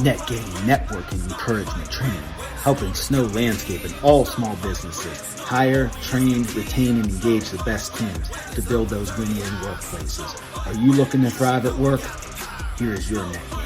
Net gain, networking, encouragement, training, helping Snow Landscape and all small businesses hire, train, retain, and engage the best teams to build those win-win workplaces. Are you looking to thrive at work? Here is your net gain.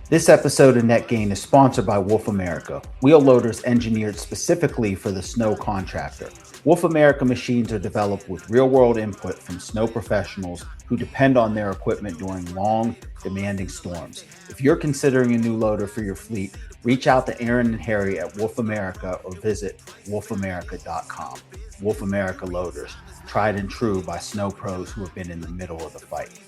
This episode of Net Gain is sponsored by Wolf America, wheel loaders engineered specifically for the snow contractor. Wolf America machines are developed with real-world input from snow professionals who depend on their equipment during long, demanding storms. If you're considering a new loader for your fleet, reach out to Aaron and Harry at Wolf America or visit wolfamerica.com. Wolf America Loaders, tried and true by snow pros who have been in the middle of the fight.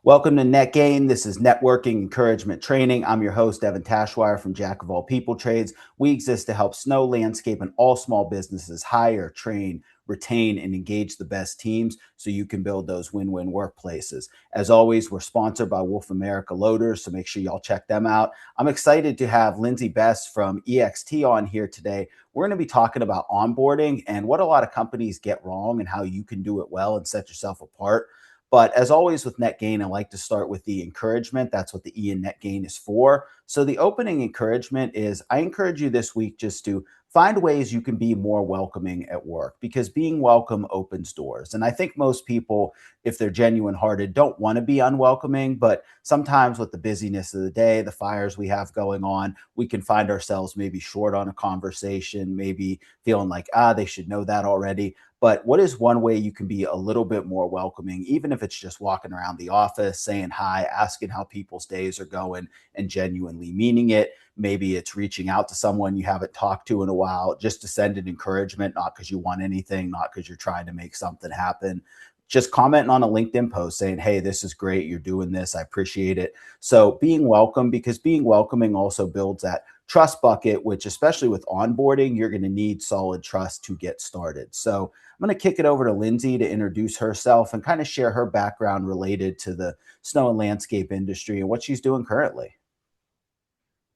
Welcome to Net Gain. This is Networking Encouragement Training. I'm your host, Evan Tashwire from Jack of All People Trades. We exist to help snow, landscape, and all small businesses hire, train, retain, and engage the best teams so you can build those win-win workplaces. As always, we're sponsored by Wolf America Loaders, so make sure y'all check them out. I'm excited to have Lindsey Best from EXT on here today. We're going to be talking about onboarding and what a lot of companies get wrong and how you can do it well and set yourself apart. But as always with Net Gain, I like to start with the encouragement. That's what the E in Net Gain is for. So the opening encouragement is I encourage you this week just to find ways you can be more welcoming at work, because being welcome opens doors. And I think most people, if they're genuine hearted, don't want to be unwelcoming. But sometimes with the busyness of the day, the fires we have going on, we can find ourselves maybe short on a conversation, maybe feeling like, they should know that already. But what is one way you can be a little bit more welcoming, even if it's just walking around the office, saying hi, asking how people's days are going, and genuinely meaning it? Maybe it's reaching out to someone you haven't talked to in a while just to send an encouragement, not because you want anything, not because you're trying to make something happen. Just commenting on a LinkedIn post saying, hey, this is great. You're doing this. I appreciate it. So being welcome, because being welcoming also builds that trust bucket, which especially with onboarding, you're going to need solid trust to get started. So I'm going to kick it over to Lindsey to introduce herself and kind of share her background related to the snow and landscape industry and what she's doing currently.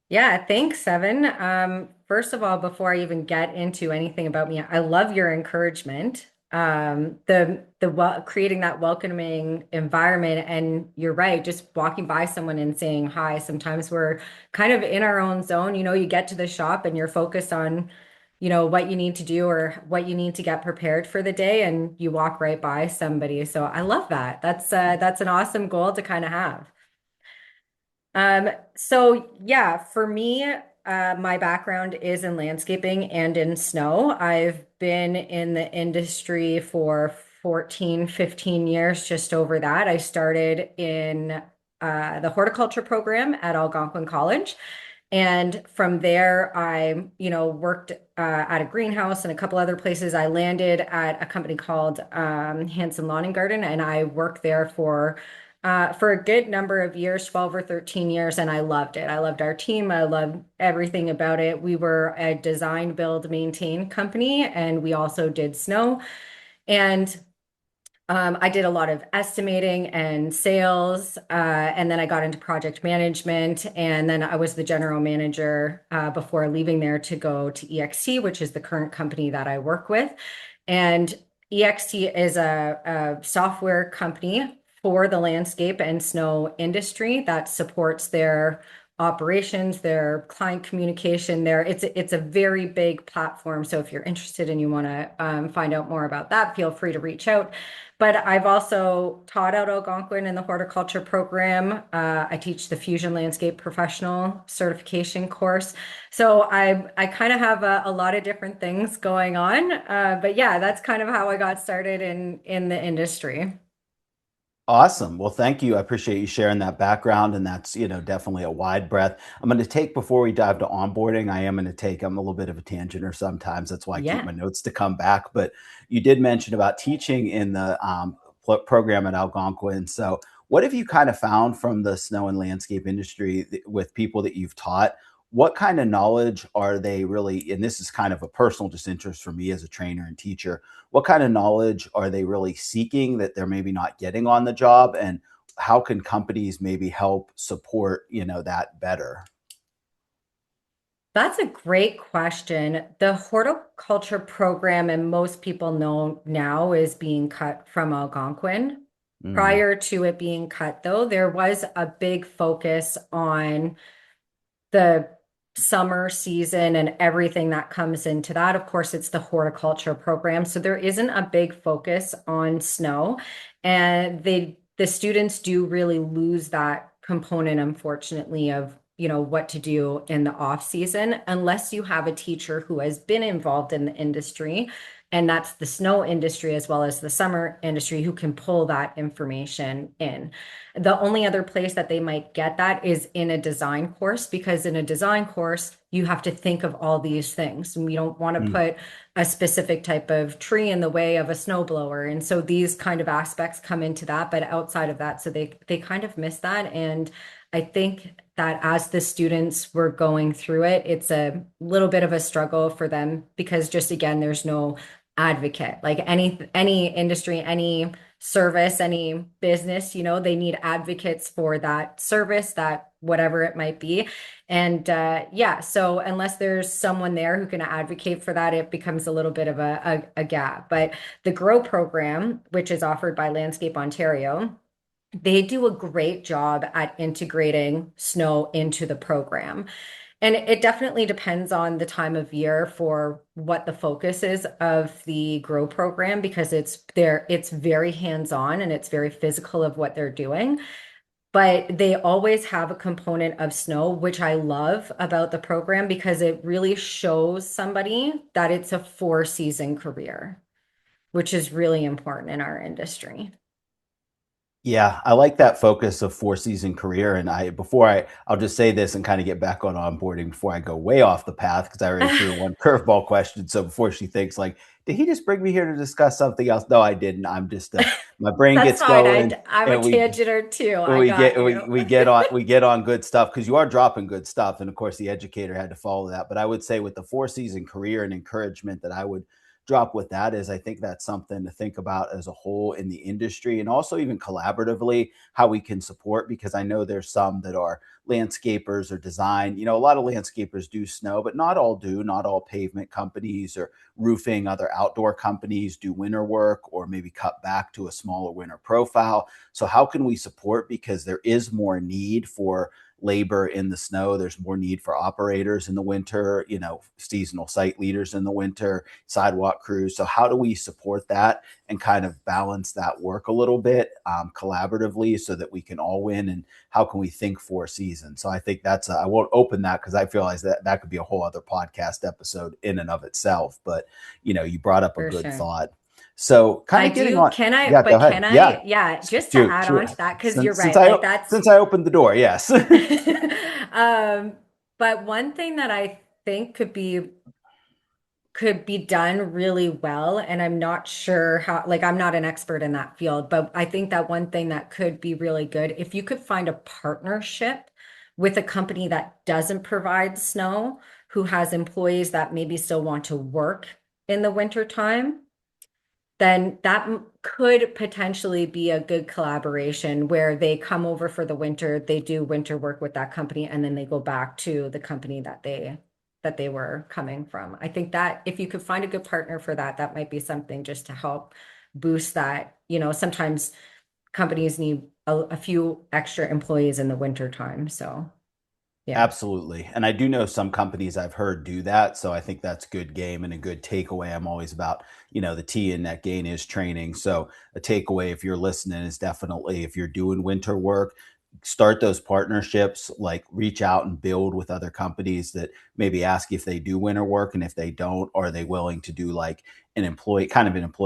Yeah, thanks, Evan. First of all, before I even get into anything about me, I love your encouragement. Creating that welcoming environment, and you're right, just walking by someone and saying hi. Sometimes we're kind of in our own zone. You get to the shop and you're focused on, what you need to do or what you need to get prepared for the day, and you walk right by somebody. So I love that. That's an awesome goal to kind of have. So yeah, for me, my background is in landscaping and in snow. I've been in the industry for 14, 15 years, just over that. I started in the horticulture program at Algonquin College. And from there, I, worked at a greenhouse and a couple other places. I landed at a company called Hanson Lawn and Garden, and I worked there for a good number of years, 12 or 13 years, and I loved it. I loved our team. I loved everything about it. We were a design, build, maintain company, and we also did snow. And I did a lot of estimating and sales, and then I got into project management, and then I was the general manager before leaving there to go to EXT, which is the current company that I work with. And EXT is a software company for the landscape and snow industry that supports their operations, their client communication. It's a very big platform. So if you're interested and you want to find out more about that, feel free to reach out. But I've also taught out Algonquin in the horticulture program. I teach the Fusion Landscape Professional Certification course. So I kind of have a lot of different things going on. But yeah, that's kind of how I got started in the industry. Awesome. Well, thank you. I appreciate you sharing that background. And that's, definitely a wide breadth. I'm going to take, before we dive to onboarding, I'm a little bit of a tangenter sometimes. That's why I keep Yeah. my notes to come back. But you did mention about teaching in the program at Algonquin. So what have you kind of found from the snow and landscape industry with people that you've taught? What kind of knowledge are they really, and this is kind of a personal just interest for me as a trainer and teacher, what kind of knowledge are they really seeking that they're maybe not getting on the job, and how can companies maybe help support that better? That's a great question. The horticulture program, and most people know now, is being cut from Algonquin. Mm, Prior to it being cut, though, there was a big focus on the summer season and everything that comes into that. Of course, it's the horticulture program. So there isn't a big focus on snow. And the students do really lose that component, unfortunately, of what to do in the off season, unless you have a teacher who has been involved in the industry, and that's the snow industry as well as the summer industry, who can pull that information in. The only other place that they might get that is in a design course, because in a design course, you have to think of all these things. And we don't want to mm. put a specific type of tree in the way of a snowblower. And so these kind of aspects come into that, but outside of that, so they kind of miss that. And I think that as the students were going through it, it's a little bit of a struggle for them, because just again, there's no advocate. Like any industry, any service, any business, they need advocates for that service, that whatever it might be. And yeah, so unless there's someone there who can advocate for that, it becomes a little bit of a gap. But the GROW program, which is offered by Landscape Ontario, they do a great job at integrating snow into the program. And it definitely depends on the time of year for what the focus is of the GROW program, because it's very hands-on and it's very physical of what they're doing. But they always have a component of snow, which I love about the program, because it really shows somebody that it's a 4-season career, which is really important in our industry. Yeah, I like that focus of 4-season career. And I'll just say this and kind of get back on onboarding before I go way off the path, because I already threw one curveball question. So before she thinks like, did he just bring me here to discuss something else? No, I didn't. I'm just my brain That's gets fine. going I'm a and we tangeter too. I we got get you. we get on good stuff, because you are dropping good stuff, and of course the educator had to follow that. But I would say with the 4-season career and encouragement that I would drop with that is, I think that's something to think about as a whole in the industry, and also even collaboratively how we can support, because I know there's some that are landscapers or design. A lot of landscapers do snow, but not all do. Not all pavement companies or roofing, other outdoor companies do winter work, or maybe cut back to a smaller winter profile. So how can we support? Because there is more need for labor in the snow. There's more need for operators in the winter, seasonal site leaders in the winter, sidewalk crews. So how do we support that and kind of balance that work a little bit collaboratively, so that we can all win? And how can we think for seasons? So I think I won't open that, because I realize that that could be a whole other podcast episode in and of itself. But, you brought up a For good sure. thought. So kind I of getting do, on. can I, Yeah, go but ahead. can Yeah, I, yeah, just to shoot, add shoot. on to that, because you're Since right. I Like that's, since I opened the door, yes. um, but one thing that I think could be done really well, and I'm not sure how, like I'm not an expert in that field, but I think that one thing that could be really good, if you could find a partnership with a company that doesn't provide snow, who has employees that maybe still want to work in the winter time, then that could potentially be a good collaboration, where they come over for the winter, they do winter work with that company, and then they go back to the company that they were coming from. I think that if you could find a good partner for that, that might be something just to help boost that. Sometimes companies need a few extra employees in the winter time. So yeah, Absolutely. And I do know some companies I've heard do that. So I think that's good game and a good takeaway. I'm always about, the T in that gain is training. So a takeaway, if you're listening, is definitely, if you're doing winter work, start those partnerships, like reach out and build with other companies that maybe ask if they do winter work. And if they don't, are they willing to do like an employee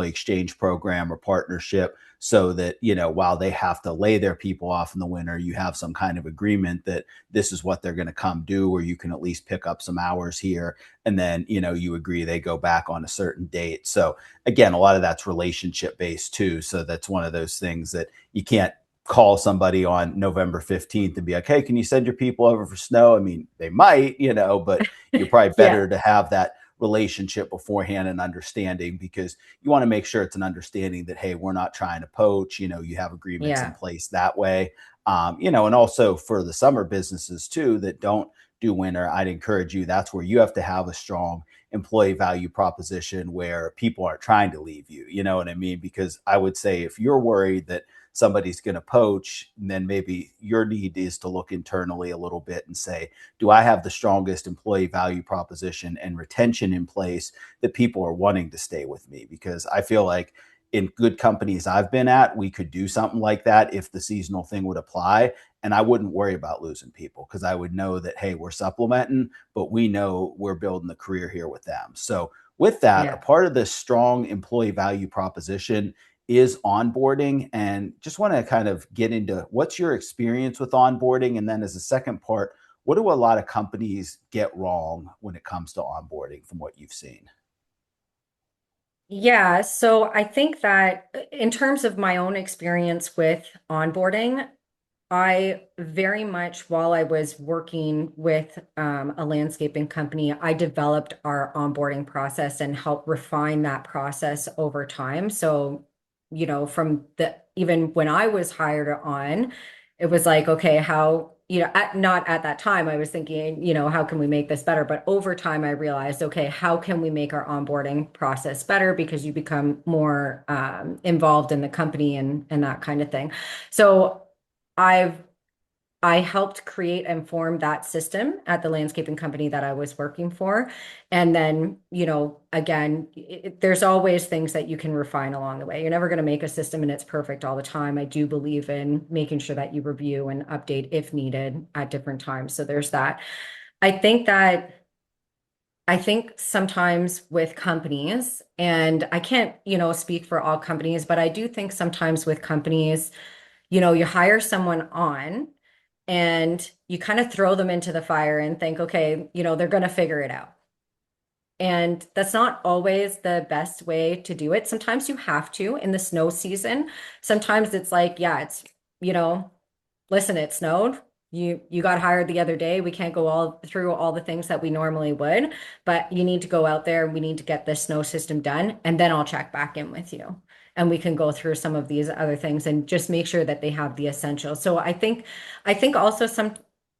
exchange program or partnership, so that, while they have to lay their people off in the winter, you have some kind of agreement that this is what they're going to come do, or you can at least pick up some hours here. And then, you agree they go back on a certain date. So again, a lot of that's relationship based too. So that's one of those things that you can't call somebody on November 15th and be like, hey, can you send your people over for snow? I mean, they might, but you're probably yeah, better to have that relationship beforehand and understanding, because you want to make sure it's an understanding that, hey, we're not trying to poach, you have agreements in yeah, place that way. And also for the summer businesses too that don't do winter, I'd encourage you. That's where you have to have a strong employee value proposition, where people aren't trying to leave you. You know what I mean? Because I would say, if you're worried that somebody's going to poach, and then maybe your need is to look internally a little bit and say, do I have the strongest employee value proposition and retention in place that people are wanting to stay with me? Because I feel like in good companies I've been at, we could do something like that if the seasonal thing would apply. And I wouldn't worry about losing people because I would know that, hey, we're supplementing, but we know we're building the career here with them. So, with that, a Yeah. part of this strong employee value proposition is onboarding. And just want to kind of get into what's your experience with onboarding. And then, as a second part, what do a lot of companies get wrong when it comes to onboarding from what you've seen? Yeah, so I think that in terms of my own experience with onboarding, I very much, while I was working with a landscaping company, I developed our onboarding process and helped refine that process over time. So, from the even when I was hired on, it was like, okay, how, not at that time, I was thinking, how can we make this better? But over time, I realized, okay, how can we make our onboarding process better? Because you become more involved in the company and that kind of thing. So, I've I helped create and form that system at the landscaping company that I was working for. And then, again, there's always things that you can refine along the way. You're never going to make a system and it's perfect all the time. I do believe in making sure that you review and update if needed at different times. So there's that. I think that I think sometimes with companies, and I can't, speak for all companies, but I do think sometimes with companies, you hire someone on and you kind of throw them into the fire and think, okay, they're going to figure it out. And that's not always the best way to do it. Sometimes you have to in the snow season. Sometimes it's like, yeah, you know, listen, it snowed. You got hired the other day. We can't go all through all the things that we normally would, but you need to go out there and we need to get this snow system done, and then I'll check back in with you. And we can go through some of these other things and just make sure that they have the essentials. So I think also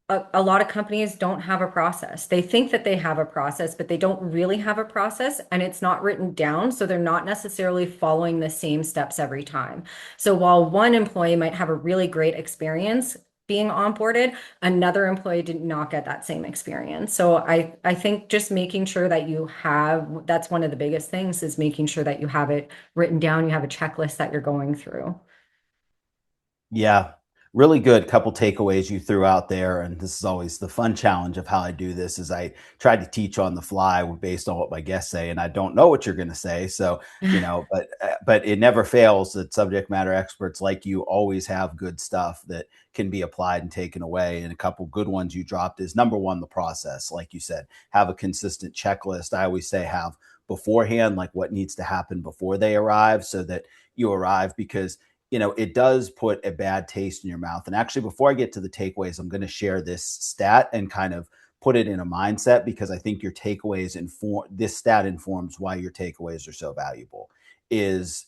a lot of companies don't have a process. They think that they have a process, but they don't really have a process and it's not written down. So they're not necessarily following the same steps every time. So while one employee might have a really great experience being onboarded, another employee did not get that same experience. So I think just making sure that that's one of the biggest things is making sure that you have it written down, you have a checklist that you're going through. Yeah, really good couple takeaways you threw out there, and this is always the fun challenge of how I do this is I try to teach on the fly based on what my guests say, and I don't know what you're going to say. So, but it never fails that subject matter experts like you always have good stuff that can be applied and taken away. And a couple good ones you dropped is number one, the process. Like you said, have a consistent checklist. I always say have beforehand, like what needs to happen before they arrive so that you arrive because it does put a bad taste in your mouth. And actually, before I get to the takeaways, I'm going to share this stat and kind of put it in a mindset because I think your takeaways this stat informs why your takeaways are so valuable. Is,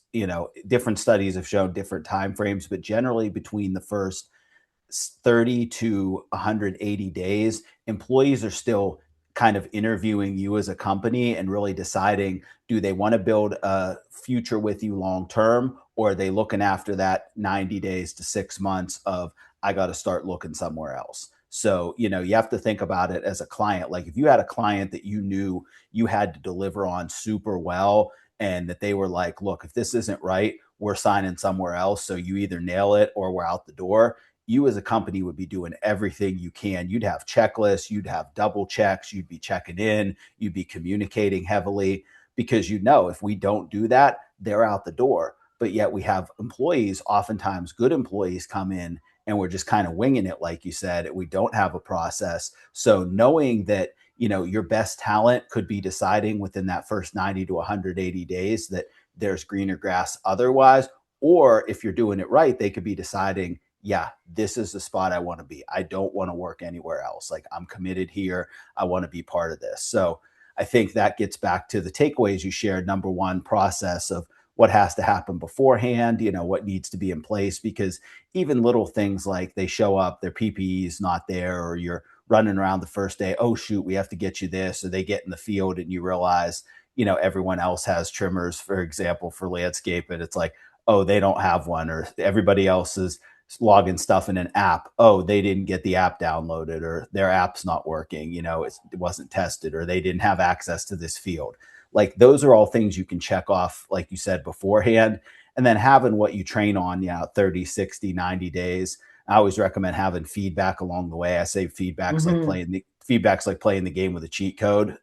different studies have shown different time frames, but generally between the first 30 to 180 days, employees are still kind of interviewing you as a company and really deciding, do they want to build a future with you long term, or are they looking after that 90 days to 6 months of, I got to start looking somewhere else. So, you have to think about it as a client. Like if you had a client that you knew you had to deliver on super well, and that they were like, look, if this isn't right, we're signing somewhere else. So you either nail it or we're out the door. You as a company would be doing everything you can. You'd have checklists, you'd have double checks, you'd be checking in, you'd be communicating heavily because if we don't do that, they're out the door. But yet we have employees, oftentimes good employees, come in and we're just kind of winging it, like you said. We don't have a process. So knowing that, your best talent could be deciding within that first 90 to 180 days that there's greener grass otherwise, or if you're doing it right, they could be deciding, yeah, this is the spot I want to be. I don't want to work anywhere else. Like I'm committed here. I want to be part of this. So I think that gets back to the takeaways you shared. Number one, process of what has to happen beforehand, what needs to be in place, because even little things like they show up, their PPE is not there, or you're running around the first day, oh, shoot, we have to get you this, or they get in the field and you realize, everyone else has trimmers, for example, for landscape. And it's like, oh, they don't have one, or everybody else is logging stuff in an app. Oh, they didn't get the app downloaded, or their app's not working. It wasn't tested, or they didn't have access to this field. Like those are all things you can check off, like you said beforehand. And then having what you train on, 30, 60, 90 days. I always recommend having feedback along the way. I say Hmm. feedback's like playing the game with a cheat code.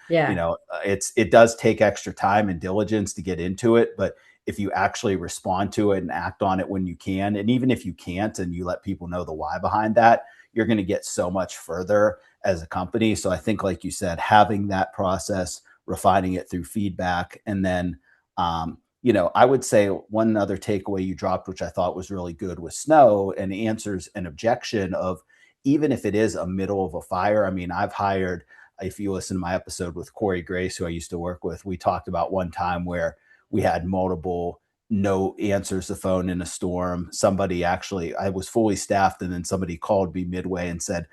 Yeah. It does take extra time and diligence to get into it, but if you actually respond to it and act on it when you can, and even if you can't and you let people know the why behind that, you're going to get so much further as a company. So I think, like you said, having that process, refining it through feedback, and then I would say one other takeaway you dropped, which I thought was really good, was snow and answers an objection of, even if it is a middle of a fire. I mean, I've hired, if you listen to my episode with Corey Grace, who I used to work with, we talked about one time where we had multiple no answers the phone in a storm. Somebody actually, I was fully staffed, and then somebody called me midway and said,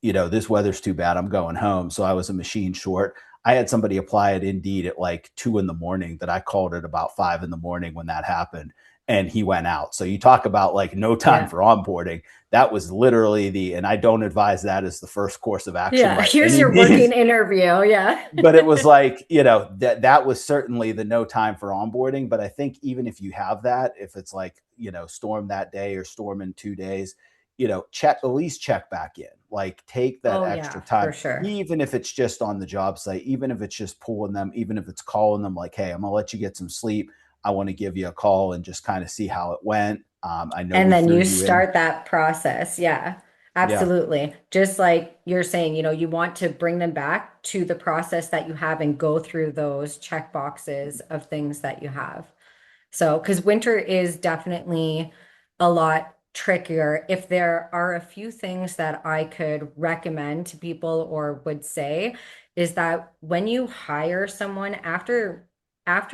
this weather's too bad. I'm going home. So I was a machine short. I had somebody apply at Indeed at like 2 in the morning, that I called at about 5 in the morning when that happened. And he went out. So you talk about like no time Yeah. for onboarding. That was literally and I don't advise that as the first course of action Yeah. by Here's any your working means, interview. Yeah. but it was like, that was certainly the no time for onboarding. But I think even if you have that, if it's like, storm that day or storm in 2 days, check, at least check back in, like take that Oh, extra yeah, time, for sure. even if it's just on the job site, even if it's just pulling them, even if it's calling them like, hey, I'm gonna let you get some sleep, I want to give you a call and just kind of see how it went. I know And we then threw you you in. start that process. Yeah, Yeah. absolutely. Just like you're saying, you want to bring them back to the process that you have and go through those check boxes of things that you have. So, because winter is definitely a lot trickier. If there are a few things that I could recommend to people or would say, is that when you hire someone, after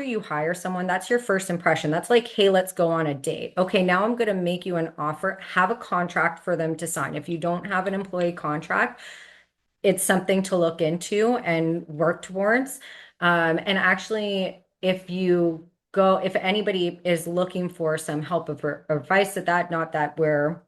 you hire someone, that's your first impression. That's like, hey, let's go on a date. Okay, now I'm going to make you an offer. Have a contract for them to sign. If you don't have an employee contract, it's something to look into and work towards. And actually, if anybody is looking for some help or advice at that, not that we're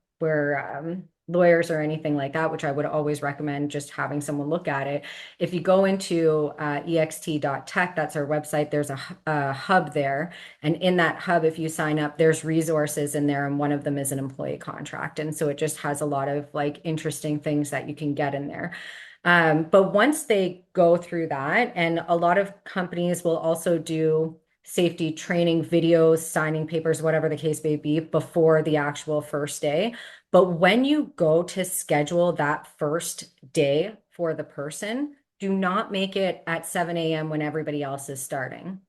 lawyers or anything like that, which I would always recommend just having someone look at it. If you go into ext.tech, that's our website, there's a hub there. And in that hub, if you sign up, there's resources in there, and one of them is an employee contract. And so it just has a lot of like interesting things that you can get in there. But once they go through that, and a lot of companies will also do safety training videos, signing papers, whatever the case may be, before the actual first day. But when you go to schedule that first day for the person, do not make it at 7 a.m. when everybody else is starting.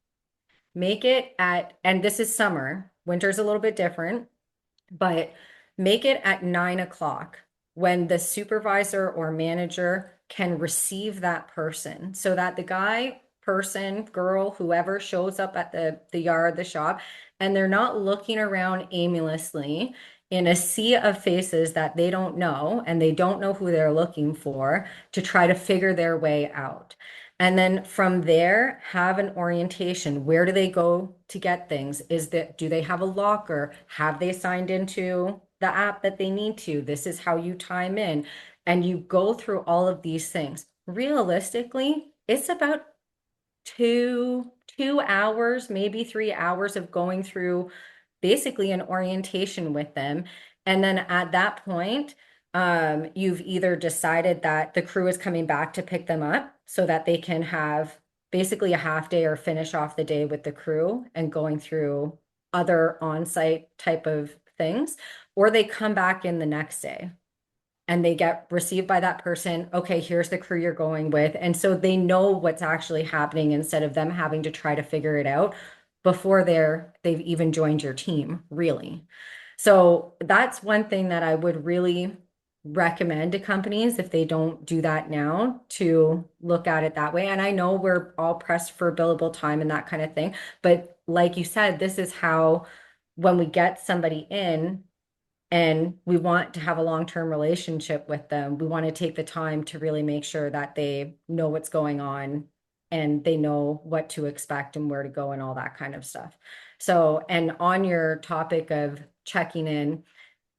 Make it and this is summer, winter's a little bit different, but make it at 9 o'clock when the supervisor or manager can receive that person, so that the guy, person, girl, whoever shows up at the yard, the shop, and they're not looking around aimlessly in a sea of faces that they don't know, and they don't know who they're looking for, to try to figure their way out. And then from there, have an orientation. Where do they go to get things? Do they have a locker? Have they signed into the app that they need to? This is how you time in. And you go through all of these things. Realistically, it's about 2 hours, maybe 3 hours of going through basically an orientation with them. And then at that point, you've either decided that the crew is coming back to pick them up so that they can have basically a half day or finish off the day with the crew and going through other on-site type of things, or they come back in the next day and they get received by that person. Okay, here's the crew you're going with. And so they know what's actually happening instead of them having to try to figure it out before they've even joined your team, really. So that's one thing that I would really recommend to companies, if they don't do that now, to look at it that way. And I know we're all pressed for billable time and that kind of thing, but like you said, this is how, when we get somebody in and we want to have a long-term relationship with them, we want to take the time to really make sure that they know what's going on and they know what to expect and where to go and all that kind of stuff. So, and on your topic of checking in,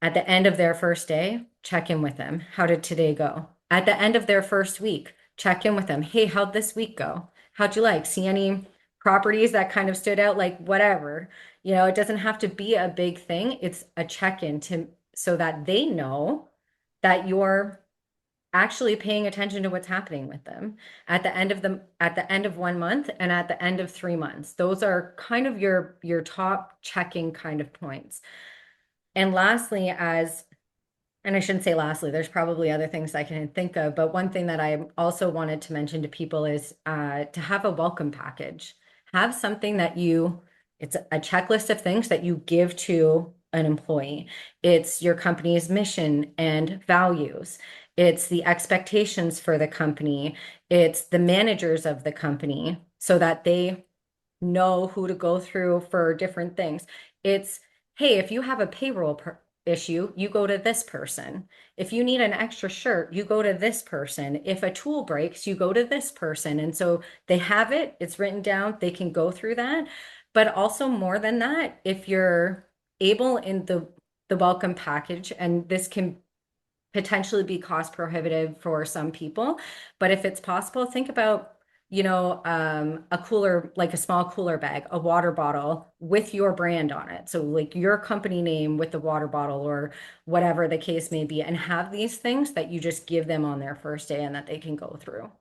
at the end of their first day, check in with them. How did today go? At the end of their first week, check in with them. Hey, how'd this week go? How'd you like? See any properties that kind of stood out? Like whatever. It doesn't have to be a big thing. It's a check-in to so that they know that you're actually paying attention to what's happening with them at the end of 1 month and at the end of 3 months. Those are kind of your top checking kind of points. And lastly, and I shouldn't say lastly, there's probably other things I can think of, but one thing that I also wanted to mention to people is to have a welcome package. Have something it's a checklist of things that you give to an employee. It's your company's mission and values. It's the expectations for the company. It's the managers of the company so that they know who to go through for different things. It's, hey, if you have a issue, you go to this person. If you need an extra shirt, you go to this person. If a tool breaks, you go to this person. And so they have it, it's written down, they can go through that. But also more than that, if you're able in the welcome package, and this can potentially be cost prohibitive for some people. But if it's possible, think about, a cooler, like a small cooler bag, a water bottle with your brand on it. So like your company name with the water bottle or whatever the case may be, and have these things that you just give them on their first day and that they can go through.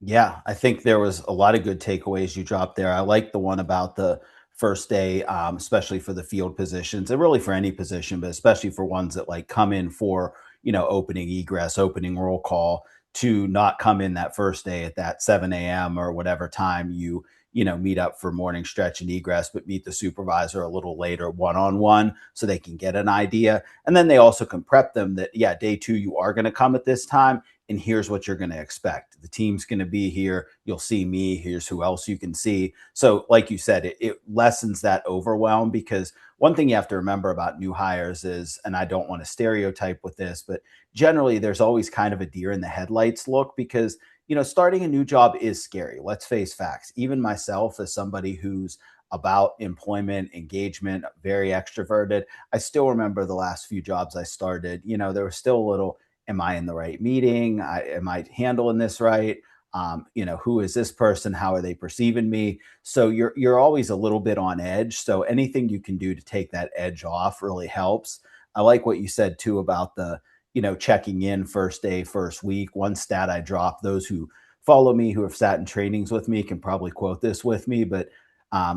Yeah, I think there was a lot of good takeaways you dropped there. I like the one about the first day, especially for the field positions, and really for any position, but especially for ones that like come in for opening egress, opening roll call, to not come in that first day at that 7 a.m. or whatever time you meet up for morning stretch and egress, but meet the supervisor a little later one on one so they can get an idea, and then they also can prep them that yeah, day two you are going to come at this time and here's what you're going to expect. The team's going to be here. You'll see me. Here's who else you can see. So, like you said, it lessens that overwhelm because one thing you have to remember about new hires is, and I don't want to stereotype with this, but generally there's always kind of a deer in the headlights look because, starting a new job is scary. Let's face facts. Even myself, as somebody who's about employment, engagement, very extroverted, I still remember the last few jobs I started, there was still a little, am I in the right meeting? Am I handling this right? Who is this person? How are they perceiving me? So you're always a little bit on edge. So anything you can do to take that edge off really helps. I like what you said too about the checking in first day, first week. One stat I dropped. Those who follow me, who have sat in trainings with me, can probably quote this with me, but.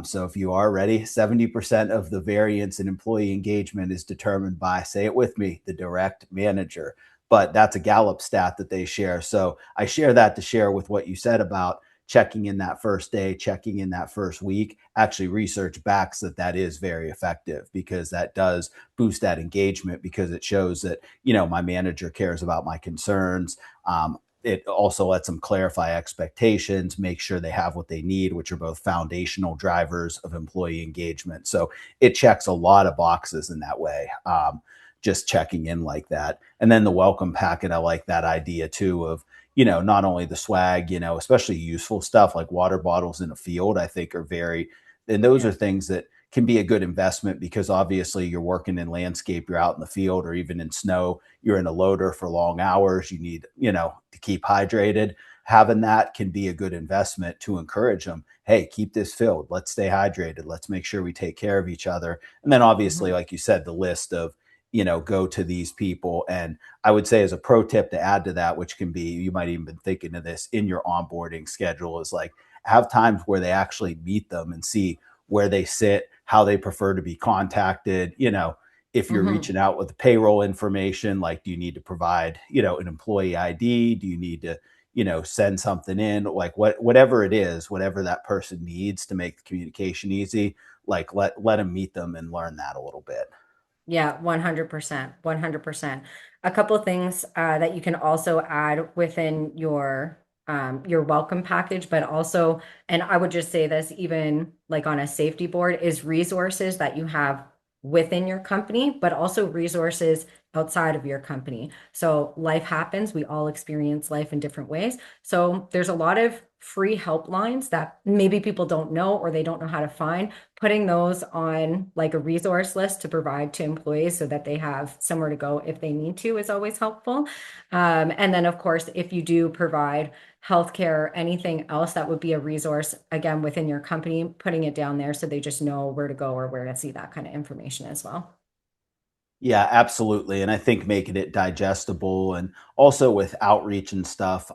So if you are ready, 70% of the variance in employee engagement is determined by, say it with me, the direct manager, but that's a Gallup stat that they share. So I share that to share with what you said about checking in that first day, checking in that first week. Actually, research backs that is very effective because that does boost that engagement because it shows that, my manager cares about my concerns. It also lets them clarify expectations, make sure they have what they need, which are both foundational drivers of employee engagement. So it checks a lot of boxes in that way. Just checking in like that. And then the welcome packet, I like that idea too of, not only the swag, especially useful stuff like water bottles in a field, I think are and those Yeah. are things that can be a good investment because obviously you're working in landscape, you're out in the field or even in snow, you're in a loader for long hours, you need, to keep hydrated. Having that can be a good investment to encourage them. Hey, keep this filled. Let's stay hydrated. Let's make sure we take care of each other. And then obviously, Mhm. like you said, the list of go to these people. And I would say as a pro tip to add to that, which can be, you might even been thinking of this in your onboarding schedule, is like have times where they actually meet them and see where they sit, how they prefer to be contacted. If you're Mhm. reaching out with the payroll information, like do you need to provide, an employee ID? Do you need to, send something in? Like whatever it is, whatever that person needs to make the communication easy, like let them meet them and learn that a little bit. Yeah, 100%. 100%. A couple of things that you can also add within your welcome package, but also, and I would just say this even like on a safety board, is resources that you have within your company, but also resources outside of your company. So life happens. We all experience life in different ways. So there's a lot of free helplines that maybe people don't know or they don't know how to find. Putting those on like a resource list to provide to employees so that they have somewhere to go if they need to is always helpful. And then, of course, if you do provide healthcare, anything else that would be a resource, again, within your company, putting it down there so they just know where to go or where to see that kind of information as well. Yeah, absolutely. And I think making it digestible and also with outreach and stuff,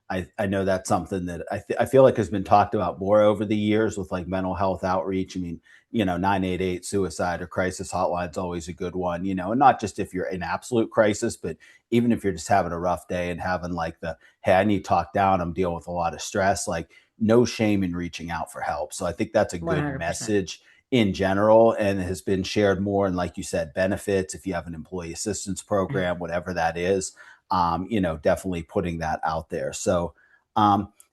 I know that's something that I feel like has been talked about more over the years with like mental health outreach. I mean, 988 suicide or crisis hotline is always a good one, and not just if you're in absolute crisis, but even if you're just having a rough day and having like hey, I need to talk down, I'm dealing with a lot of stress, like no shame in reaching out for help. So I think that's a good 100%. message in general and has been shared more. And like you said, benefits, if you have an employee assistance program, whatever that is, definitely putting that out there. So,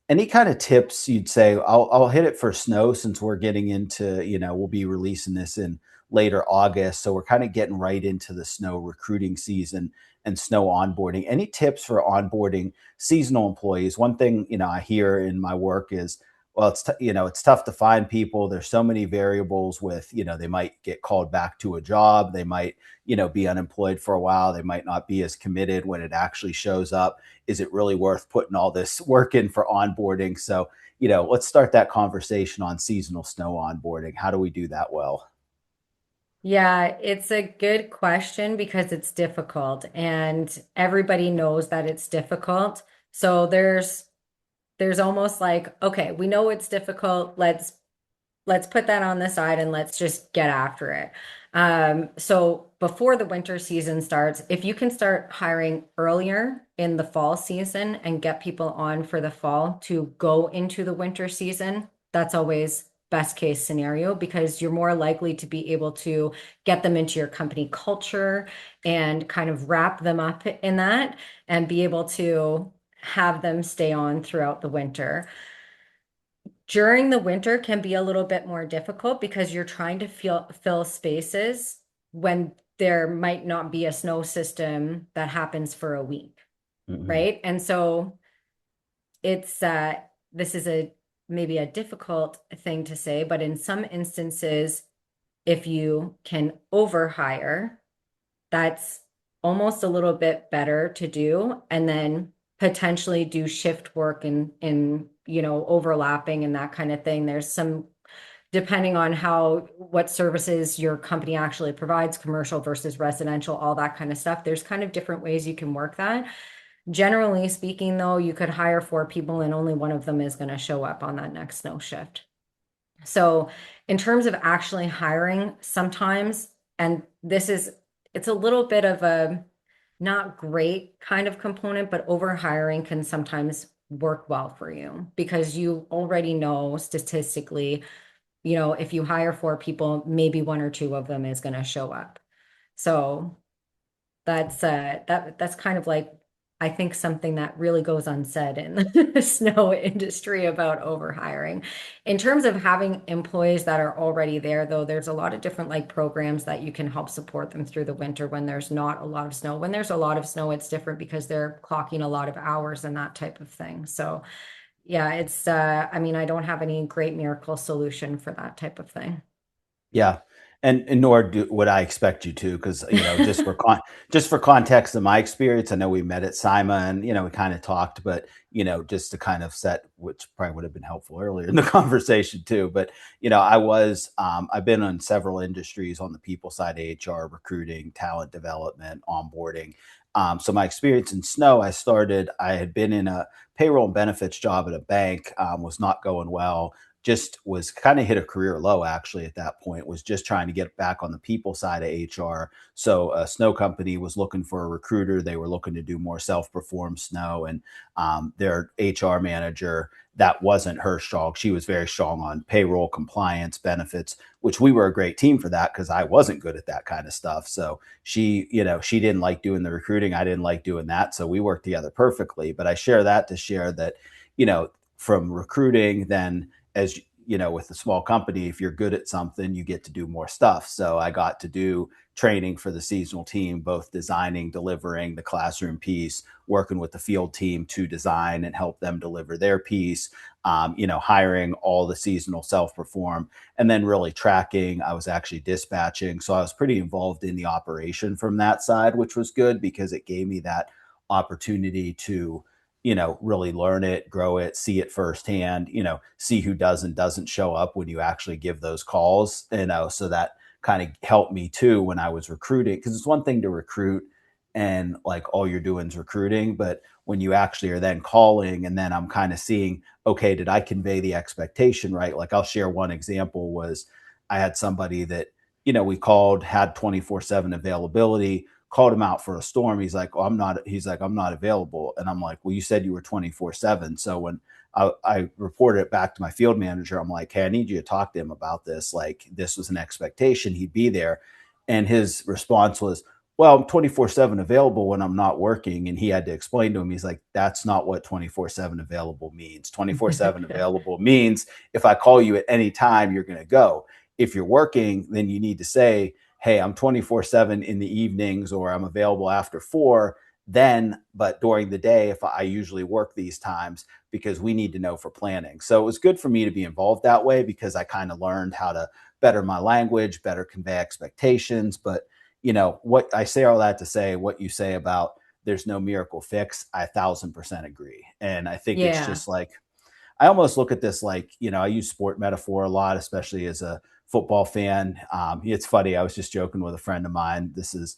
any kind of tips you'd say? I'll hit it for snow since we're getting into, we'll be releasing this in later August. So we're kind of getting right into the snow recruiting season and snow onboarding. Any tips for onboarding seasonal employees? One thing, I hear in my work is, well, it's tough to find people. There's so many variables with, they might get called back to a job. They might, be unemployed for a while. They might not be as committed when it actually shows up. Is it really worth putting all this work in for onboarding? So, let's start that conversation on seasonal snow onboarding. How do we do that well? Yeah, it's a good question because it's difficult and everybody knows that it's difficult. So there's almost like, okay, we know it's difficult. Let's put that on the side and let's just get after it. So before the winter season starts, if you can start hiring earlier in the fall season and get people on for the fall to go into the winter season, that's always best case scenario because you're more likely to be able to get them into your company culture and kind of wrap them up in that and be able to have them stay on throughout the winter. During the winter can be a little bit more difficult because you're trying to fill spaces when there might not be a snow system that happens for a week, Mhm. right? And so it's this is a maybe a difficult thing to say, but in some instances, if you can overhire, that's almost a little bit better to do and then potentially do shift work in overlapping and that kind of thing. There's some depending on how what services your company actually provides, commercial versus residential, all that kind of stuff. There's kind of different ways you can work that. Generally speaking, though, you could hire four people and only one of them is going to show up on that next snow shift. So, in terms of actually hiring, sometimes, and it's a little bit of a not great kind of component, but over hiring can sometimes work well for you because you already know statistically, if you hire four people, maybe one or two of them is going to show up. So, that's kind of like I think something that really goes unsaid in the snow industry about overhiring. In terms of having employees that are already there, though, there's a lot of different like programs that you can help support them through the winter when there's not a lot of snow. When there's a lot of snow, it's different because they're clocking a lot of hours and that type of thing. So yeah, I mean, I don't have any great miracle solution for that type of thing. Yeah, and nor would I expect you to, because just for context of my experience, I know we met at SIMA and we kind of talked, but just to kind of set, which probably would have been helpful earlier in the conversation too. But I've been on several industries on the people side, HR, recruiting, talent development, onboarding. So my experience in snow, I had been in a payroll and benefits job at a bank, was not going well, just was kind of hit a career low actually at that point, was just trying to get back on the people side of HR. So a snow company was looking for a recruiter. They were looking to do more self-performed snow, and their HR manager, that wasn't her strong. She was very strong on payroll, compliance, benefits, which we were a great team for that because I wasn't good at that kind of stuff. So she didn't like doing the recruiting. I didn't like doing that. So we worked together perfectly. But I share that to share that, from recruiting, then as with a small company, if you're good at something, you get to do more stuff. So I got to do training for the seasonal team, both designing, delivering the classroom piece, working with the field team to design and help them deliver their piece, hiring all the seasonal self-perform, and then really tracking. I was actually dispatching. So I was pretty involved in the operation from that side, which was good because it gave me that opportunity to really learn it, grow it, see it firsthand, see who does and doesn't show up when you actually give those calls, so that kind of helped me too when I was recruiting. Because it's one thing to recruit and like all you're doing is recruiting, but when you actually are then calling and then I'm kind of seeing, okay, did I convey the expectation right? Like I'll share one example was I had somebody that, we called, had 24/7 availability, called him out for a storm. He's like, I'm not available. And I'm like, well, you said you were 24/7. So when I reported it back to my field manager, I'm like, hey, I need you to talk to him about this. Like, this was an expectation he'd be there. And his response was, well, I'm 24/7 available when I'm not working. And he had to explain to him, he's like, that's not what 24/7 available means. 24/7 available means if I call you at any time, you're going to go. If you're working, then you need to say, hey, I'm 24/7 in the evenings, or I'm available after 4, then, but during the day, if I usually work these times, because we need to know for planning. So it was good for me to be involved that way because I kind of learned how to better my language, better convey expectations. But, what I say all that to say, what you say about there's no miracle fix, I 1,000% agree. And I think it's Yeah. just like, I almost look at this like, I use sport metaphor a lot, especially as a football fan. It's funny. I was just joking with a friend of mine. It's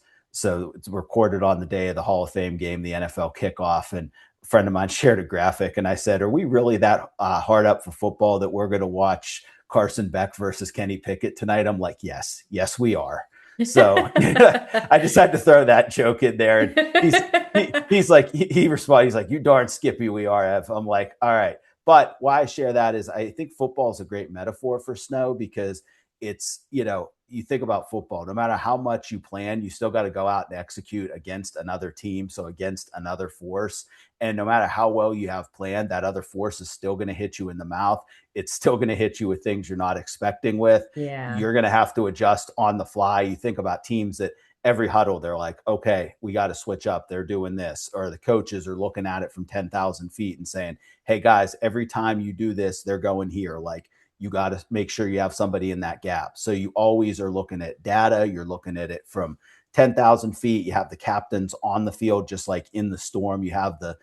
recorded on the day of the Hall of Fame game, the NFL kickoff. And a friend of mine shared a graphic. And I said, are we really that hard up for football that we're going to watch Carson Beck versus Kenny Pickett tonight? I'm like, yes, we are. So I just had to throw that joke in there. And he's like, he responded, he's like, you darn skippy we are, Ev. I'm like, all right. But why I share that is I think football is a great metaphor for snow because you think about football, no matter how much you plan, you still got to go out and execute against another team. So against another force. And no matter how well you have planned, that other force is still going to hit you in the mouth. It's still going to hit you with things you're not expecting with. Yeah. You're going to have to adjust on the fly. You think about teams that every huddle, they're like, okay, we got to switch up. They're doing this. Or the coaches are looking at it from 10,000 feet and saying, hey guys, every time you do this, they're going here. Like, you got to make sure you have somebody in that gap. So you always are looking at data. You're looking at it from 10,000 feet. You have the captains on the field, just like in the storm. You have the,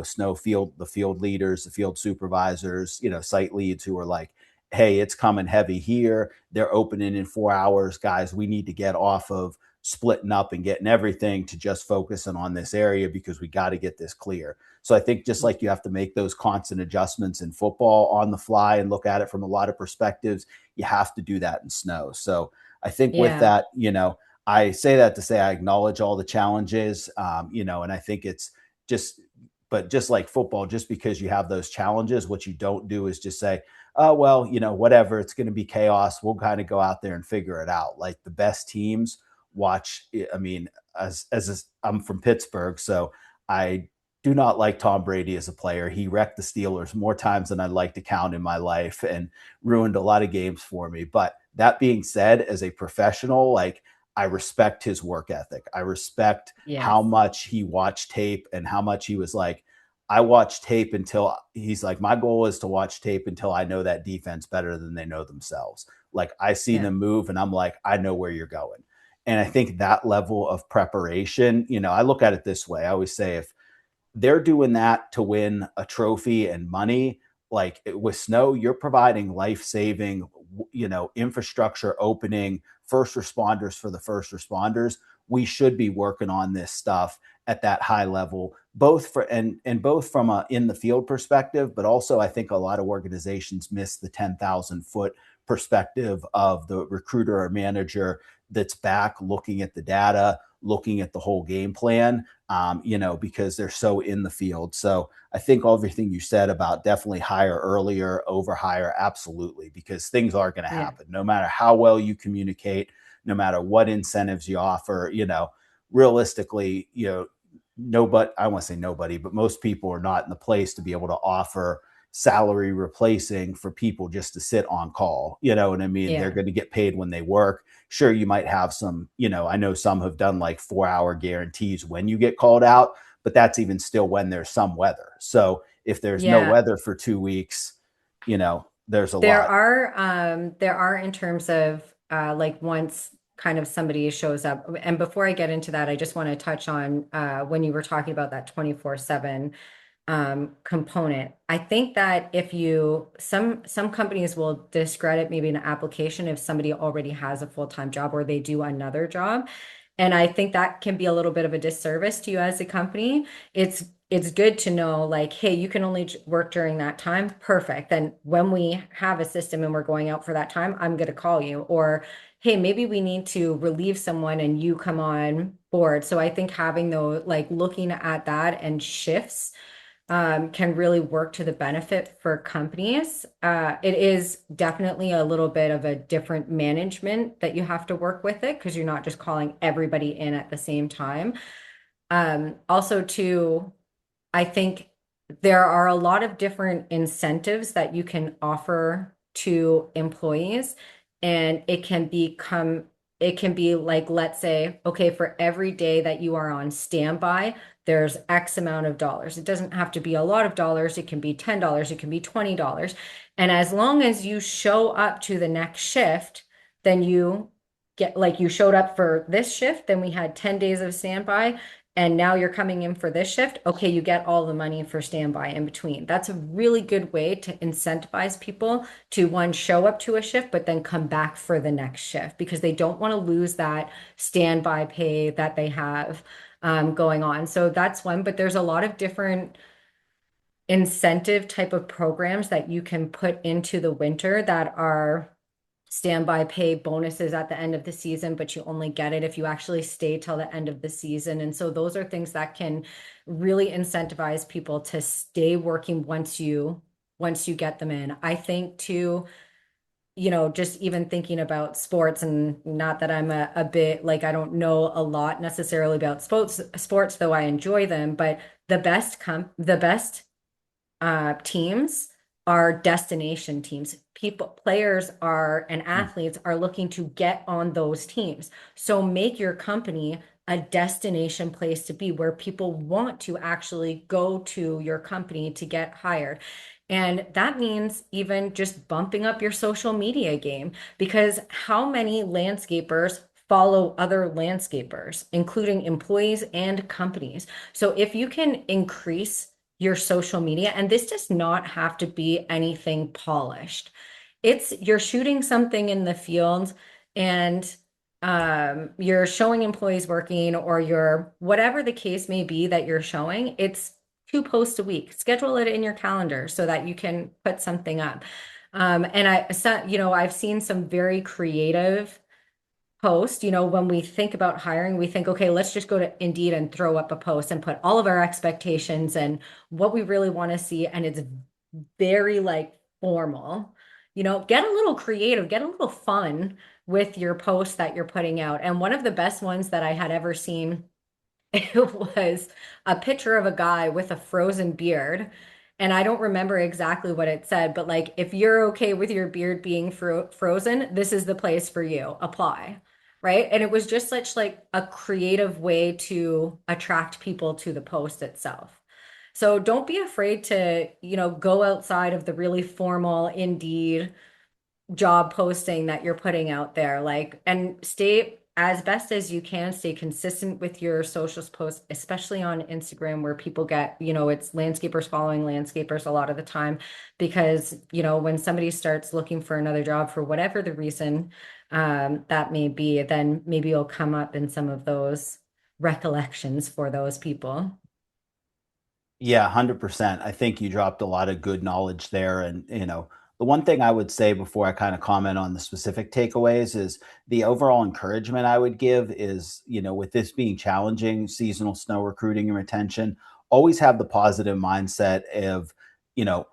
snow field, the field leaders, the field supervisors, site leads who are like, hey, it's coming heavy here. They're opening in 4 hours. Guys, we need to get off of splitting up and getting everything to just focusing on this area because we got to get this clear. So I think just like you have to make those constant adjustments in football on the fly and look at it from a lot of perspectives, you have to do that in snow. So I think with Yeah. that, I say that to say I acknowledge all the challenges, and I think it's just, but just like football, just because you have those challenges, what you don't do is just say, oh, well, whatever, it's going to be chaos. We'll kind of go out there and figure it out. Like the best teams watch. I mean, I'm from Pittsburgh, so I do not like Tom Brady as a player. He wrecked the Steelers more times than I'd like to count in my life and ruined a lot of games for me. But that being said, as a professional, like I respect his work ethic. I respect how Yes. much he watched tape and how much he was like, I watch tape until he's like, my goal is to watch tape until I know that defense better than they know themselves. Like I see Yeah. them move and I'm like, I know where you're going. And I think that level of preparation, I look at it this way. I always say if they're doing that to win a trophy and money, like with snow, you're providing life-saving, infrastructure opening, first responders for the first responders. We should be working on this stuff at that high level, both for and both from a in the field perspective, but also I think a lot of organizations miss the 10,000-foot perspective of the recruiter or manager that's back looking at the data, looking at the whole game plan, because they're so in the field. So I think everything you said about definitely hire earlier, over hire, absolutely, because things are going to Yeah. happen no matter how well you communicate, no matter what incentives you offer, realistically, nobody, I want to say nobody, but most people are not in the place to be able to offer, salary replacing for people just to sit on call. You know what I mean? They're Yeah. going to get paid when they work. Sure, you might have some, I know some have done like 4 hour guarantees when you get called out, but that's even still when there's some weather. So if there's no Yeah. weather for 2 weeks, there's a lot. There are in terms of like once kind of somebody shows up. And before I get into that, I just want to touch on when you were talking about that 24/7 component. I think that if you some companies will discredit maybe an application if somebody already has a full-time job or they do another job. And I think that can be a little bit of a disservice to you as a company. It's good to know like, hey, you can only work during that time. Perfect. Then when we have a system and we're going out for that time, I'm going to call you. Or hey, maybe we need to relieve someone and you come on board. So I think having those like looking at that and shifts can really work to the benefit for companies. It is definitely a little bit of a different management that you have to work with it because you're not just calling everybody in at the same time. Also, too, I think there are a lot of different incentives that you can offer to employees, and it can be like, let's say, okay, for every day that you are on standby, there's X amount of dollars. It doesn't have to be a lot of dollars. It can be $10, it can be $20. And as long as you show up to the next shift, then you get like you showed up for this shift, then we had 10 days of standby and now you're coming in for this shift, okay, you get all the money for standby in between. That's a really good way to incentivize people to one, show up to a shift, but then come back for the next shift because they don't want to lose that standby pay that they have going on. So that's one, but there's a lot of different incentive type of programs that you can put into the winter that are standby pay bonuses at the end of the season, but you only get it if you actually stay till the end of the season. And so those are things that can really incentivize people to stay working once you get them in. I think too, just even thinking about sports and not that I'm a bit like I don't know a lot necessarily about sports, though I enjoy them, but the best teams are destination teams. Players are, and athletes are looking to get on those teams. So make your company a destination place to be where people want to actually go to your company to get hired. And that means even just bumping up your social media game because how many landscapers follow other landscapers, including employees and companies? So if you can increase your social media, and this does not have to be anything polished. It's you're shooting something in the field and you're showing employees working or you're whatever the case may be that you're showing, it's 2 posts a week. Schedule it in your calendar so that you can put something up. And I've seen some very creative post, when we think about hiring, we think, okay, let's just go to Indeed and throw up a post and put all of our expectations and what we really want to see. And it's very like formal. Get a little creative, get a little fun with your post that you're putting out. And one of the best ones that I had ever seen, it was a picture of a guy with a frozen beard. And I don't remember exactly what it said, but like, if you're okay with your beard being frozen, this is the place for you. Apply. Right. And it was just such like a creative way to attract people to the post itself. So don't be afraid to, go outside of the really formal Indeed job posting that you're putting out there, like, and stay as best as you can, stay consistent with your socials posts, especially on Instagram where people get, it's landscapers following landscapers a lot of the time because, when somebody starts looking for another job for whatever the reason that may be, then maybe it'll come up in some of those recollections for those people. Yeah, 100%. I think you dropped a lot of good knowledge there. And, the one thing I would say before I kind of comment on the specific takeaways is the overall encouragement I would give is, with this being challenging, seasonal snow recruiting and retention, always have the positive mindset of, you know,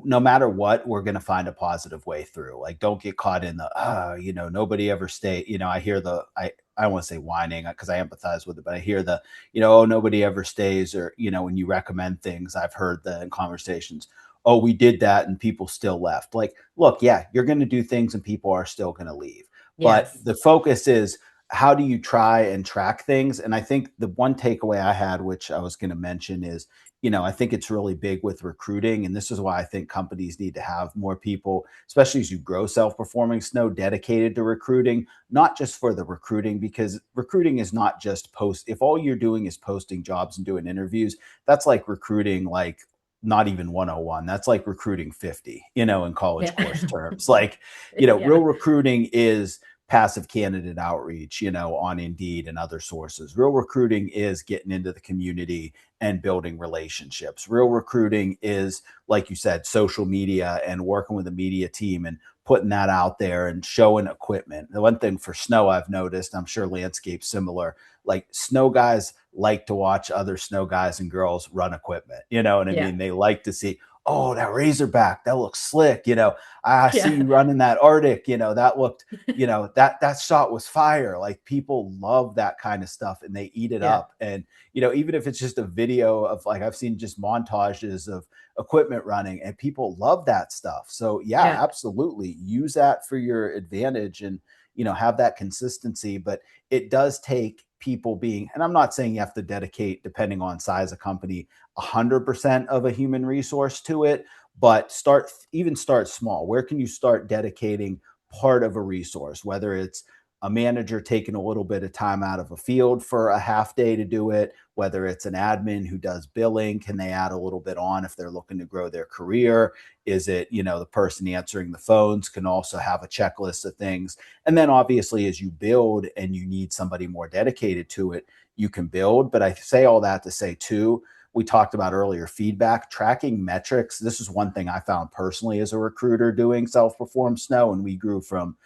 no matter what, we're going to find a positive way through. Like, don't get caught in the, nobody ever stay. I hear I don't want to say whining because I empathize with it, but I hear the, oh, nobody ever stays, or, when you recommend things, I've heard the in conversations, oh, we did that and people still left. Like, look, yeah, you're going to do things and people are still going to leave. But Yes. the focus is, how do you try and track things? And I think the one takeaway I had, which I was going to mention, is, I think it's really big with recruiting. And this is why I think companies need to have more people, especially as you grow self-performing snow, dedicated to recruiting, not just for the recruiting, because recruiting is not just post. If all you're doing is posting jobs and doing interviews, that's like recruiting, like not even 101. That's like recruiting 50, in college Yeah. course terms. Like, real Yeah. recruiting is passive candidate outreach, on Indeed and other sources. Real recruiting is getting into the community and building relationships. Real recruiting is, like you said, social media and working with a media team and putting that out there and showing equipment. The one thing for snow I've noticed, I'm sure landscape's similar, like snow guys like to watch other snow guys and girls run equipment. You know what I Yeah. mean? They like to see, oh, that Razorback, that looks slick. I see Yeah. you running that Arctic. That looked, that shot was fire. Like, people love that kind of stuff and they eat it Yeah. up. And even if it's just a video of, like, I've seen just montages of equipment running, and people love that stuff. So yeah, Yeah. absolutely use that for your advantage, and have that consistency. But it does take people being, and I'm not saying you have to dedicate, depending on size of company, 100% of a human resource to it, but start small. Where can you start dedicating part of a resource, whether it's a manager taking a little bit of time out of a field for a half day to do it, whether it's an admin who does billing, can they add a little bit on if they're looking to grow their career? Is it, the person answering the phones can also have a checklist of things? And then obviously, as you build and you need somebody more dedicated to it, you can build. But I say all that to say, too, we talked about earlier, feedback, tracking metrics. This is one thing I found personally as a recruiter doing self-perform snow. And we grew from,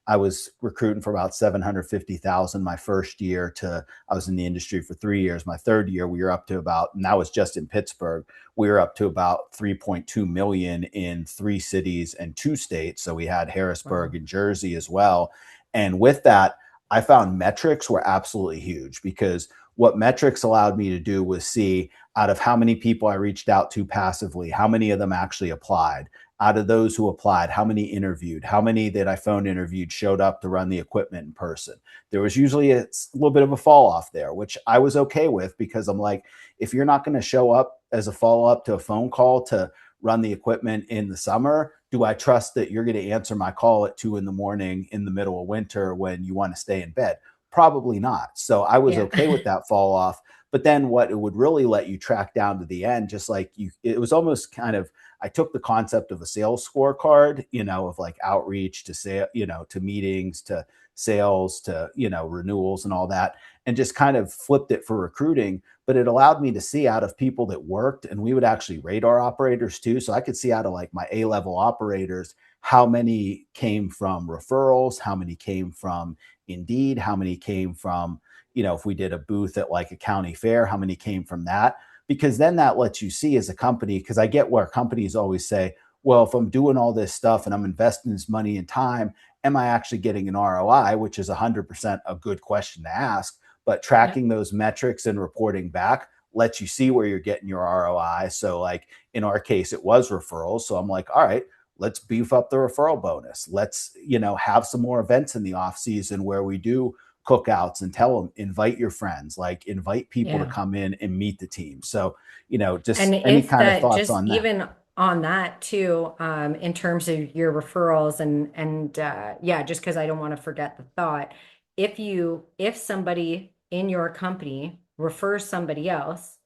I was recruiting for about 750,000 my first year, to, I was in the industry for 3 years. My third year, we were up to about, and that was just in Pittsburgh, we were up to about 3.2 million in 3 cities and 2 states. So we had Harrisburg Wow. and Jersey as well. And with that, I found metrics were absolutely huge, because what metrics allowed me to do was see, out of how many people I reached out to passively, how many of them actually applied. Out of those who applied, how many interviewed, how many that I phone interviewed showed up to run the equipment in person. There was usually a little bit of a fall off there, which I was okay with, because I'm like, if you're not going to show up as a follow up to a phone call to run the equipment in the summer, do I trust that you're going to answer my call at 2 in the morning in the middle of winter when you want to stay in bed? Probably not. So I was Yeah. okay with that fall off. But then what it would really let you track down to the end, just like it was almost kind of, I took the concept of a sales scorecard, of like outreach to sale, to meetings, to sales, to, renewals and all that, and just kind of flipped it for recruiting. But it allowed me to see, out of people that worked, and we would actually rate our operators too. So I could see, out of like my A-level operators, how many came from referrals, how many came from Indeed, how many came from, if we did a booth at like a county fair, how many came from that? Because then that lets you see as a company, because I get where companies always say, well, if I'm doing all this stuff and I'm investing this money and time, am I actually getting an ROI? Which is 100% a good question to ask. But Yeah. tracking those metrics and reporting back lets you see where you're getting your ROI. So, like in our case, it was referrals. So I'm like, all right, let's beef up the referral bonus. Let's, have some more events in the off season where we do cookouts, and tell them, invite your friends, like invite people to Yeah. come in and meet the team. So, And just any if kind of that, thoughts just on that? even on that too, in terms of your referrals and yeah, just because I don't want to forget the thought. If somebody in your company refers somebody else,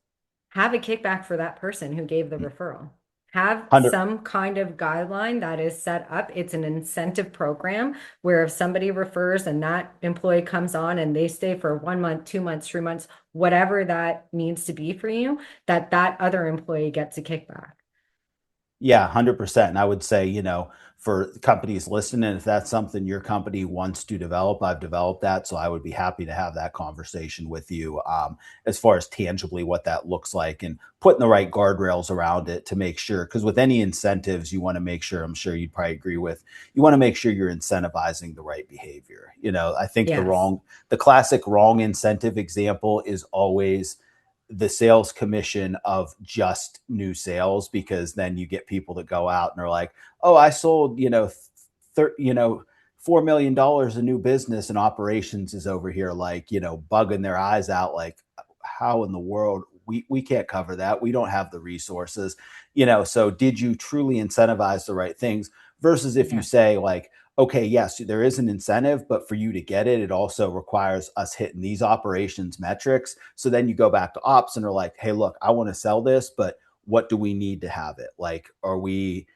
have a kickback for that person who gave the referral. Have 100. some kind of guideline that is set up. It's an incentive program where if somebody refers and that employee comes on and they stay for 1 month, 2 months, 3 months, whatever that needs to be for you, that other employee gets a kickback. Yeah, 100%. And I would say, for companies listening, if that's something your company wants to develop, I've developed that. So I would be happy to have that conversation with you, as far as tangibly what that looks like, and putting the right guardrails around it to make sure. Because with any incentives, you want to make sure, I'm sure you'd probably agree with, you want to make sure you're incentivizing the right behavior. I think Yes. the classic wrong incentive example is always, the sales commission of just new sales, because then you get people that go out and are like, oh, I sold, $4 million in new business, and operations is over here like, bugging their eyes out, like, how in the world we can't cover that, we don't have the resources. So did you truly incentivize the right things, versus if you Yes, say like, okay, yes, there is an incentive, but for you to get it, it also requires us hitting these operations metrics. So then you go back to ops and are like, hey, look, I want to sell this, but what do we need to have it? Like, are we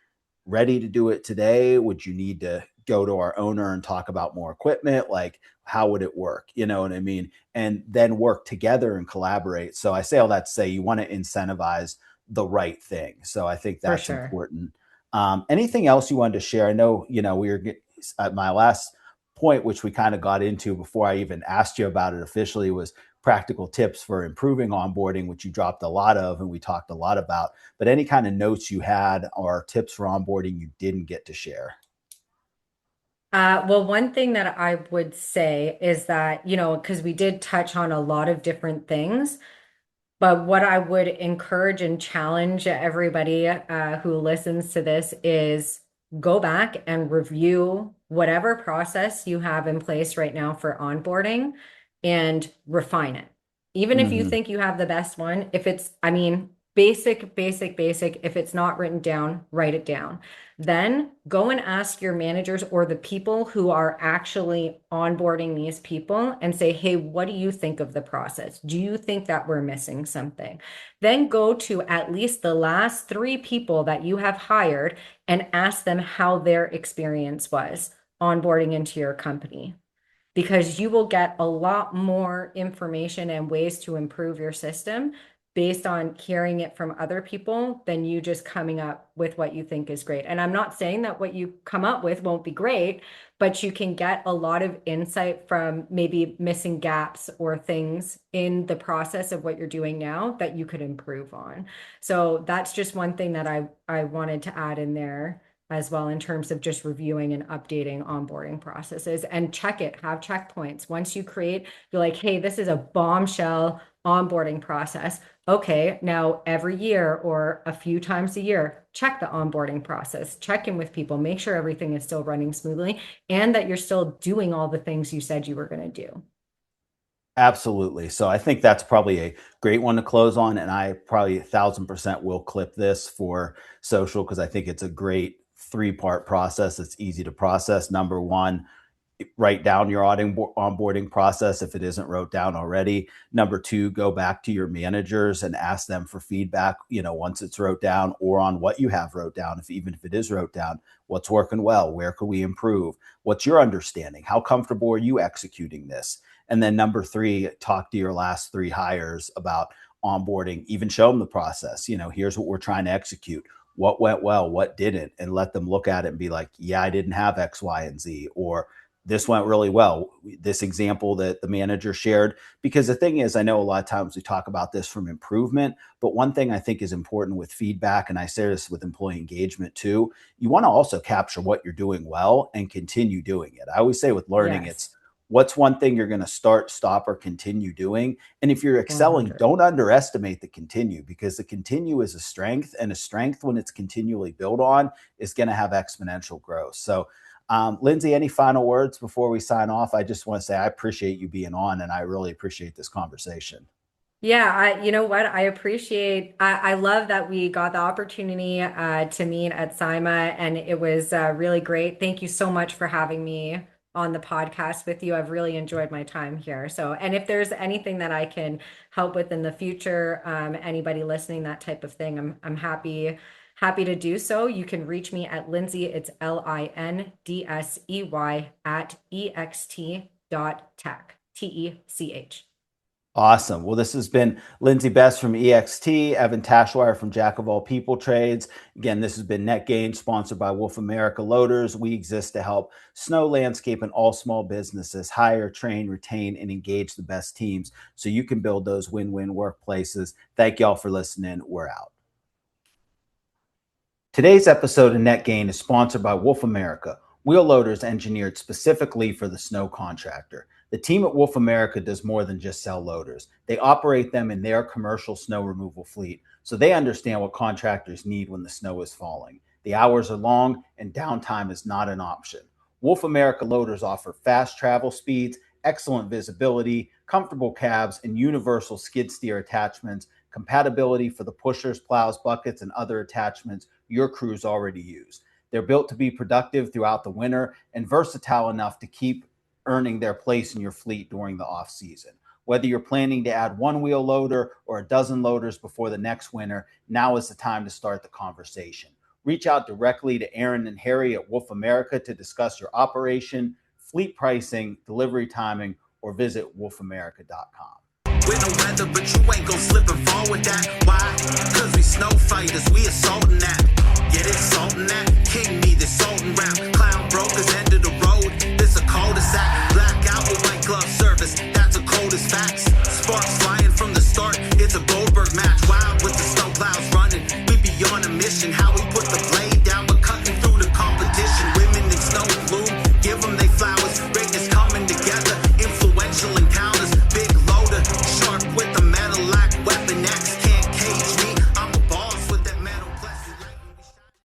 ready to do it today? Would you need to go to our owner and talk about more equipment? Like, how would it work? You know what I mean? And then work together and collaborate. So I say all that to say you want to incentivize the right thing. So I think for that's sure. important. Anything else you wanted to share? I know, we were at my last point, which we kind of got into before I even asked you about it officially, was practical tips for improving onboarding, which you dropped a lot of and we talked a lot about. But any kind of notes you had or tips for onboarding you didn't get to share? Well, one thing that I would say is that, because we did touch on a lot of different things. But what I would encourage and challenge everybody who listens to this is go back and review whatever process you have in place right now for onboarding and refine it. Even if you Mm-hmm. think you have the best one, if it's, I mean, basic, if it's not written down, write it down. Then go and ask your managers or the people who are actually onboarding these people and say, hey, what do you think of the process? Do you think that we're missing something? Then go to at least the last three people that you have hired and ask them how their experience was onboarding into your company, because you will get a lot more information and ways to improve your system based on hearing it from other people than you just coming up with what you think is great. And I'm not saying that what you come up with won't be great, but you can get a lot of insight from maybe missing gaps or things in the process of what you're doing now that you could improve on. So that's just one thing that I wanted to add in there as well, in terms of just reviewing and updating onboarding processes, and check it, have checkpoints. Once you create, you're like, hey, this is a bombshell onboarding process. Okay, now every year or a few times a year, check the onboarding process, check in with people, make sure everything is still running smoothly and that you're still doing all the things you said you were going to do. Absolutely. So I think that's probably a great one to close on. And I probably 1,000% will clip this for social, because I think it's a great three-part process. It's easy to process. Number one, write down your onboarding process if it isn't wrote down already. Number two, go back to your managers and ask them for feedback, once it's wrote down, or on what you have wrote down. If even if it is wrote down, what's working well, where could we improve, what's your understanding, how comfortable are you executing this? And then number three, talk to your last three hires about onboarding, even show them the process. Here's what we're trying to execute, what went well, what didn't, and let them look at it and be like, yeah, I didn't have X, Y, and Z, or this went really well. This example that the manager shared, because the thing is, I know a lot of times we talk about this from improvement, but one thing I think is important with feedback, and I say this with employee engagement too, you want to also capture what you're doing well and continue doing it. I always say with learning, Yes, it's what's one thing you're going to start, stop, or continue doing. And if you're excelling, 100. don't underestimate the continue, because the continue is a strength, and a strength, when it's continually built on, is going to have exponential growth. So Lindsey, any final words before we sign off? I just want to say I appreciate you being on, and I really appreciate this conversation. Yeah, you know what? I love that we got the opportunity to meet at SIMA, and it was really great. Thank you so much for having me on the podcast with you. I've really enjoyed my time here. So, and if there's anything that I can help with in the future, anybody listening, that type of thing, I'm happy to do so. You can reach me at Lindsey, it's Lindsey at ext.tech, TECH. Awesome. Well, this has been Lindsey Best from EXT, Evan Tashwire from Jack of All People Trades. Again, this has been Net Gain, sponsored by Wolf America Loaders. We exist to help snow, landscape, and all small businesses hire, train, retain, and engage the best teams so you can build those win-win workplaces. Thank y'all for listening. We're out. Today's episode of Net Gain is sponsored by Wolf America, wheel loaders engineered specifically for the snow contractor. The team at Wolf America does more than just sell loaders. They operate them in their commercial snow removal fleet, so they understand what contractors need when the snow is falling. The hours are long and downtime is not an option. Wolf America loaders offer fast travel speeds, excellent visibility, comfortable cabs, and universal skid steer attachments, compatibility for the pushers, plows, buckets, and other attachments your crews already use. They're built to be productive throughout the winter and versatile enough to keep earning their place in your fleet during the off season. Whether you're planning to add one wheel loader or a dozen loaders before the next winter, now is the time to start the conversation. Reach out directly to Aaron and Harry at Wolf America to discuss your operation, fleet pricing, delivery timing, or visit wolfamerica.com. With no weather, but you ain't gon' slip and fall with that. Why? Cause we snow fighters, we assaulting that. Yeah, they assaulting that. King me, the salting rap. Clown brokers, end of the road. This a cul-de-sac. Blackout with white glove service. That's the coldest facts. Sparks flying from the start. It's a bold